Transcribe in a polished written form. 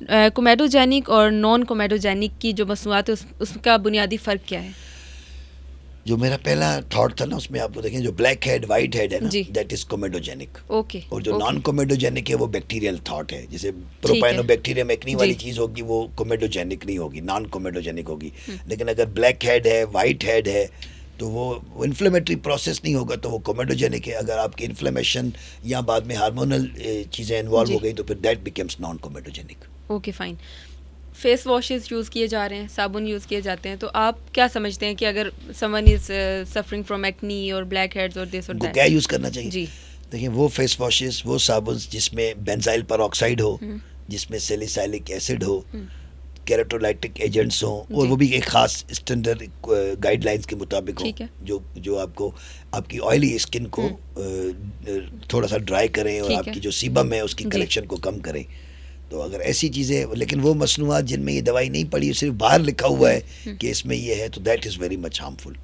Comedogenic और non comedogenic की जो मसनूआत है उसका बुनियादी फ़र्क क्या है? जो मेरा पहला थॉट था ना, उसमें आप देखें जो ब्लैक हेड वाइट हेड है ना, जी। That is comedogenic. ओके, और जो ओके। नॉन कोमेडोजेनिक है वो बैक्टीरियल थॉट है। जैसे ठीक है। प्रोपाइनोबैक्टीरियम एक्नी जी। वाली चीज़ होगी वो कोमेडोजेनिक नहीं होगी, नॉन कोमेडोजेनिक होगी। हुँ। लेकिन अगर ब्लैक हेड है, वाइट हेड है, तो वो इन्फ्लेमेटरी प्रोसेस नहीं होगा, तो वो कोमेडोजेनिक है। अगर आपकी इन्फ्लेमेशन या बाद में हार्मोनल चीज़ें इन्वॉल्व हो जी। गई तो फिर that becomes non comedogenic. Okay, fine. Face washes use किए जा रहे हैं, साबुन यूज़ किए जाते हैं, तो आप क्या समझते हैं कि अगर someone is suffering from acne और ब्लैक हेड्स और दिस और उनको दैट? क्या यूज़ करना चाहिए? जी। देखिए, वो फेस वॉशेस, वो साबुन जिसमें बेंजाइल पेरोक्साइड हो, हुँ, जिसमें सैलिसाइलिक एसिड हो, हुँ। केराटोलाइटिक एजेंट्स हों, और जी। वो भी एक ख़ास स्टैंडर्ड गाइडलाइंस के मुताबिक हो, ठीक है। जो जो आपको आपकी ऑयली स्किन को हुँ। थोड़ा सा ड्राई करें और ठीक है। आपकी जो सीबम है उसकी जी। कलेक्शन को कम करें। तो अगर ऐसी चीज़ें, लेकिन वो मसनूआत जिनमें ये दवाई नहीं पड़ी, सिर्फ बाहर लिखा हुआ हुँ, है हुँ। कि इसमें ये है, तो that is very much harmful.